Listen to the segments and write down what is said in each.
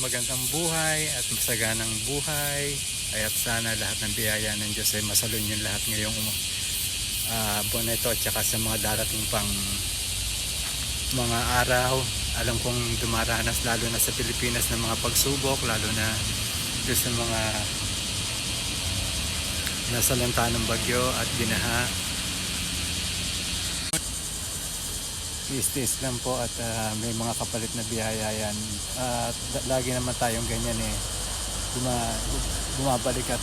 magandang buhay at masaganang buhay. At sana lahat ng biyaya ng Diyos ay masalun yung lahat ngayong buwan na ito at saka sa mga darating pang mga araw. Alam kong dumaranas lalo na sa Pilipinas ng mga pagsubok, lalo na doon sa mga nasalanta ng bagyo at binaha. Tiis-tiis lang po at may mga kapalit na biyaya yan. Lagi naman tayong ganyan bumabalik at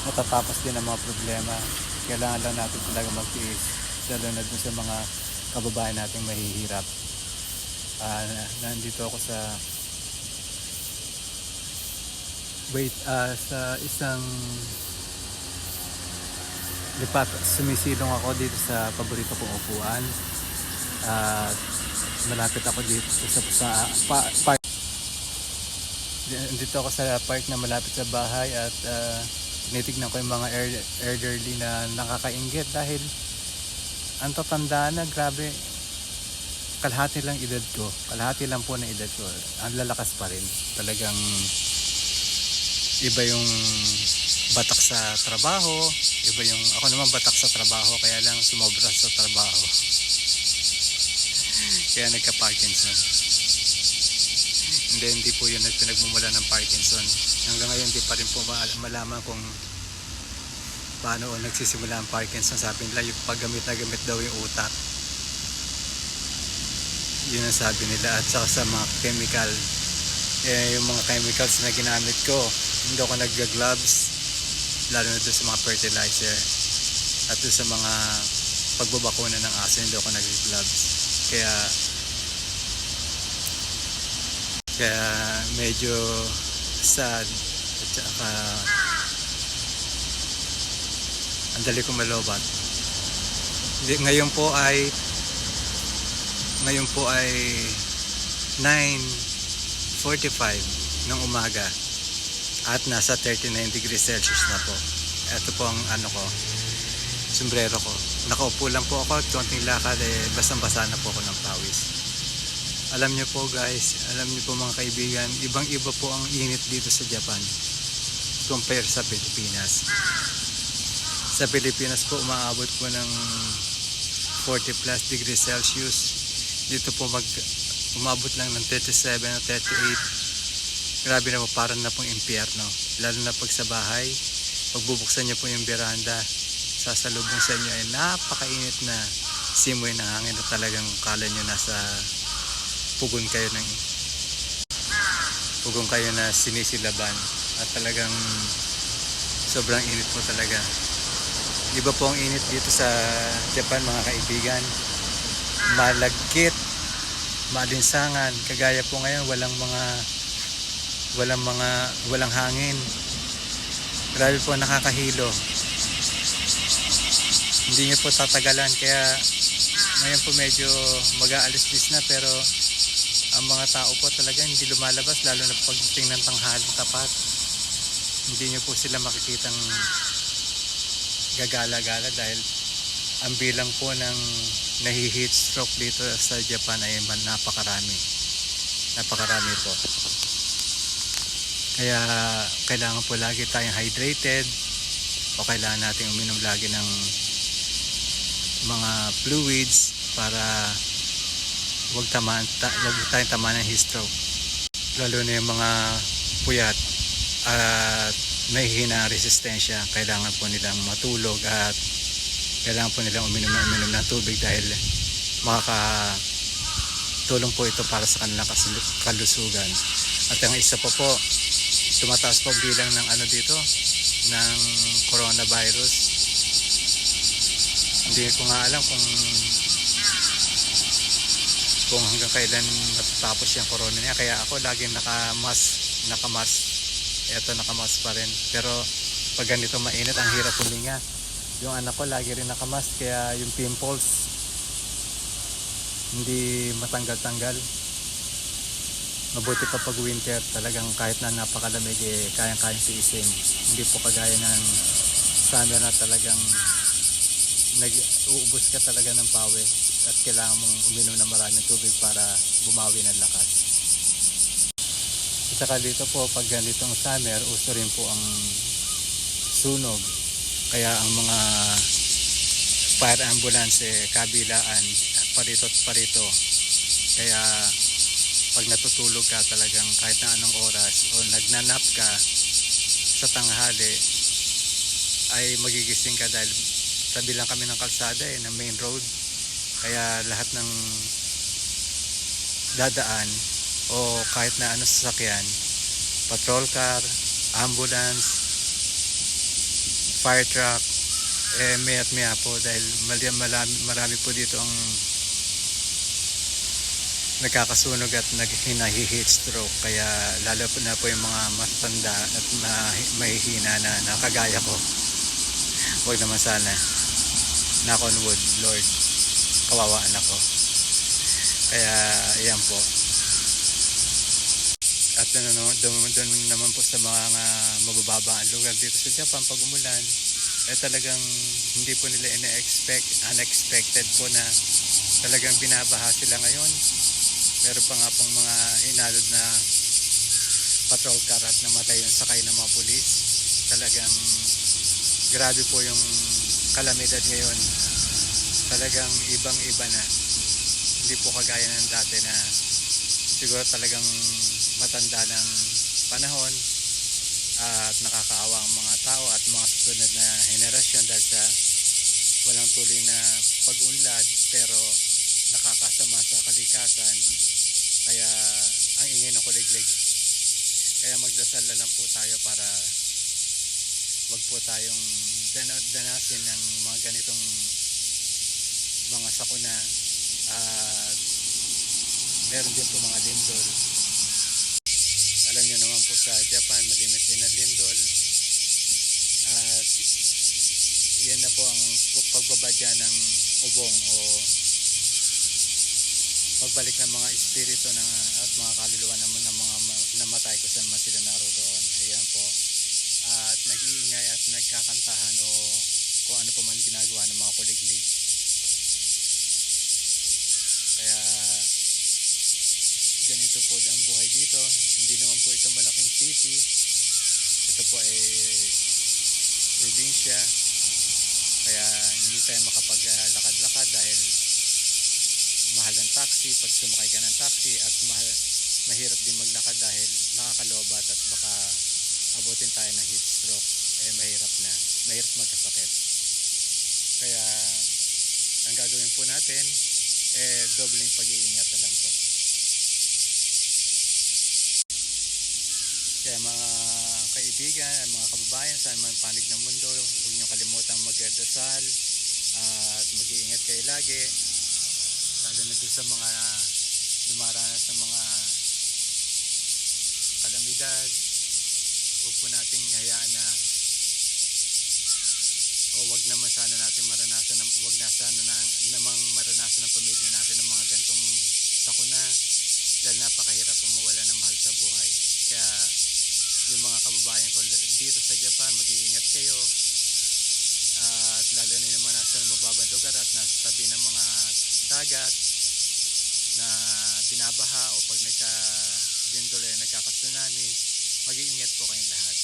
natatapos din ang mga problema. Kailangan lang natin talaga magtiis, lalo na dun sa mga kababayan nating mahihirap. Nandito ako sa isang lipat. Sumisilong ako dito sa paborito kong upuan. Malapit ako dito sa park. Dito ako sa park na malapit sa bahay at tinitignan ko yung mga elderly na nakakainggit dahil ang tatanda na, grabe, kalahati lang edad ko, kalahati lang po na edad ko, ang lalakas pa rin. Talagang iba yung batak sa trabaho, iba yung, ako naman batak sa trabaho, kaya lang sumobra sa trabaho. Kaya nagka-Parkinson. Hindi po yun pinagmumula ng Parkinson. Hanggang ngayon di pa rin po malaman kung paano nagsisimula ang Parkinson. Sabi nila yung paggamit na gamit daw yung utak. Yun ang sabi nila. At saka sa mga chemical, yung mga chemicals na ginamit ko, hindi ako nag-gloves, lalo na doon sa mga fertilizer at doon sa mga pagbabakuna ng aso, hindi ako nag-gloves. Kaya medyo sad at saka ang dali kong malobat. Ngayon po ay 9:45 ng umaga at nasa 39 degrees Celsius na po. Ito po ang sombrero ko. Nakaupo lang po ako at konting lakad, basang-basa na po ako ng pawis. Alam niyo po guys, alam niyo po mga kaibigan, ibang-iba po ang init dito sa Japan compare sa Pilipinas. Sa Pilipinas po umaabot po ng 40 plus degrees Celsius. Dito po umabot lang ng 37 o 38. Grabe na po, parang na pong impyerno. Lalo na pag sa bahay, pagbubuksan niyo po yung veranda, sasalubong sa inyo ay napakainit na simoy ng hangin at talagang kala nyo nasa pugon kayo na sinisilaban at talagang sobrang init po talaga. Iba po ang init dito sa Japan mga kaibigan. Malagkit, malinsangan. Kagaya po ngayon walang hangin. Grabe po, nakakahilo. Hindi nyo po tatagalan, kaya ngayon po medyo mag-aalis-lis na, pero ang mga tao po talaga hindi lumalabas, lalo na pagdating ng tanghaling tapat. Hindi nyo po sila makikitang gagala-gala dahil ang bilang po ng nahi-heat stroke dito sa Japan ay napakarami po. Kaya kailangan po lagi tayong hydrated o kailangan natin uminom lagi ng mga fluids para wag tayong tamaan ng heat stroke, lalo na yung mga puyat at nahihina ang resistensya. Kailangan po nilang matulog at kailangan po nilang uminom ng tubig dahil makakatulong po ito para sa kanilang kalusugan. At ang isa po, tumataas po bilang ng dito ng coronavirus. Hindi ko nga alam kung hanggang kailan natatapos yung corona niya. Kaya ako laging nakamask. Eto, nakamask pa rin. Pero pag ganito mainit, ang hirap huminga. Yung anak ko lagi rin nakamask, kaya yung pimples hindi matanggal-tanggal. Mabuti pa pag winter, talagang kahit na napakalamig, kayang-kayang tiisin. Hindi po kagaya ng summer na talagang nag-uubos ka talaga ng pawis at kailangan mong uminom ng maraming tubig para bumawi ng lakas. At saka dito po, pag ganitong summer, uso rin po ang sunog. Kaya ang mga fire ambulance kabilaan, parito at parito. Kaya pag natutulog ka talagang kahit na anong oras o nagnanap ka sa tanghali, ay magigising ka dahil tabi lang kami ng kalsada ng main road. Kaya lahat ng dadaan o kahit na ano sasakyan, patrol car, ambulance, fire truck, may at maya po dahil marami po dito ang nagkakasunog at nahi-heat stroke. Kaya lalo po na po yung mga matanda at mahihina na nakagaya ko. Huwag naman sana. Knock on wood, Lord. Kawawa anak ko. Kaya ayan po. At doon naman po sa mga mabababa ang lugar dito sa Japan pag umulan, talagang hindi po nila unexpected po na talagang binabaha sila ngayon. Meron pa nga pong mga inalod na patrol car at namatay yung sakay ng mga pulis. Talagang grabe po yung kalamidad ngayon. Talagang ibang-iba na. Hindi po kagaya ng dati na siguro talagang matanda ng panahon at nakakaawa ang mga tao at mga susunod na henerasyon dahil sa walang tuloy na pag-unlad pero nakakasama sa kalikasan. Kaya ang ingay ng kuliglig. Kaya magdasal na lang po tayo para wag po tayong danasin ng mga ganitong mga sakuna. At meron din po mga lindol. Alam nyo naman po sa Japan, malimit din na lindol. At yan na po ang pagbabadya ng ubong o pagbalik ng mga espiritu at mga kaluluwa naman ng mga namatay kung saan man sila naroroon. Ayan po. At nag-iingay at nagkakantahan o kung ano pa man ginagawa ng mga kuliglig. Kaya ganito po ang buhay dito. Hindi naman po ito malaking city. Ito po ay probinsya. Kaya hindi tayo makapaglakad-lakad dahil mahal ang taxi pag sumakay ka ng taxi at mahirap din maglakad dahil nakakalobat at baka abutin tayo ng heat stroke. Mahirap magkasakit. Kaya ang gagawin po natin dobleng pag-iingat na lang po. Kaya mga kaibigan, mga kababayan sa mga panig ng mundo, huwag niyo kalimutang magdasal at mag-iingat kayo lagi. Lalo na doon sa mga dumaranas ng mga kalamidad. Huwag po nating hayaan na wag naman sana natin maranasan, wag na sana namang maranasan ng pamilya natin ng mga gantong sakuna dahil napakahirap mawala ng mahal sa buhay. Kaya yung mga kababayan ko dito sa Japan, mag-iingat kayo at lalo na naman nasa mababang lugar at nasa tabi ng mga dagat na binabaha o pag nagka-lindol nagkaka-tsunami, mag-iingat po kayong lahat.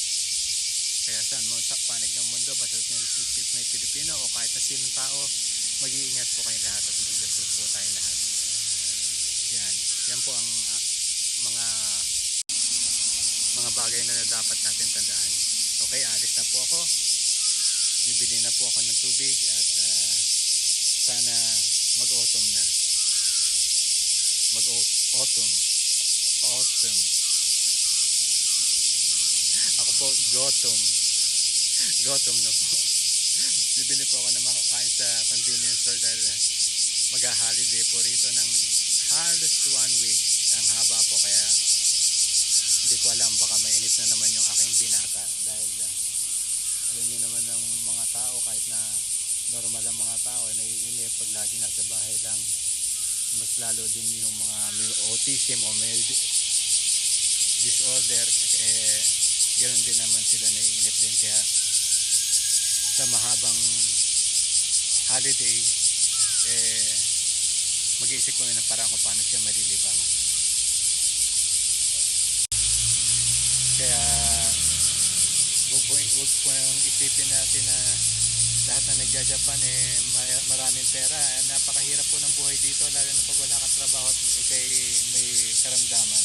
Kaya saan mo sa panig ng mundo, basta may Pilipino o kahit na sinong tao, mag-iingat po kayong lahat at magdasal po tayong lahat. Yan po ang mga bagay na dapat natin tandaan. Okay, alis na po ako. Bibili na po ako ng tubig at sana mag-autumn na. Mag-autumn. Ako po, Gutom na po. Bibili po ako ng makakain sa convenience store dahil mag-holiday po rito ng halos 1 week. Ang haba po kaya hindi ko alam, baka mainit na naman yung aking binata dahil alam niyo naman ng mga tao kahit na normal ang mga tao naiinip pag lagi nasa bahay lang. Mas lalo din yung mga may autism o may disorder ganoon din naman sila naiinip din. Kaya sa mahabang holiday mag-iisip kami ng parang kung paano siya malilibang. Kaya wag po nang isipin natin na lahat na nagja-Japan maraming pera. Napakahirap po ng buhay dito, lalo na pag wala kang trabaho at ikay may karamdaman.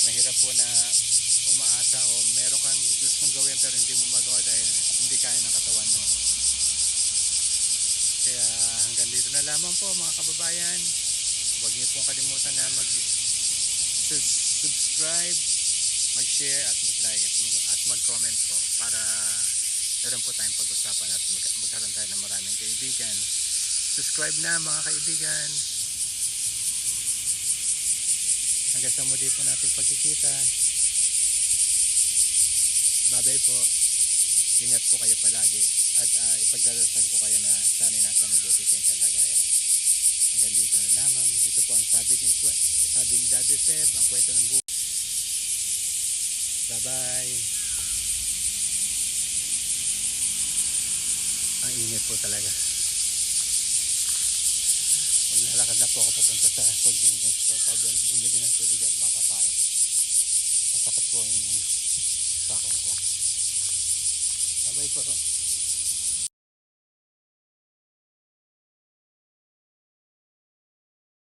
Mahirap po na umaasa o meron kang gustong gawin pero hindi mo magawa dahil hindi kaya ng katawan mo. Kaya hanggang dito na lamang po mga kababayan. Huwag niyo pong kalimutan na mag-subscribe, mag-share at mag-like at mag-comment po para meron po tayong pag-usapan at magkaroon tayo ng maraming kaibigan. Subscribe na mga kaibigan. Hanggang sa muli po natin pagkikita. Bye-bye po. Ingat po kayo palagi. At ipagdarasal ko kayo na sana'y nasa mabuti kayong kalagayan. Hanggang dito na lamang. Ito po ang sabi ni Daddy Seb, ang kwento ng buhay. Bye-bye. Ang init po talaga. Maglalakad na po ako papunta sa convenience store para bumili ng tubig at makakain. Masakit po yung sakong ko. Bye-bye po.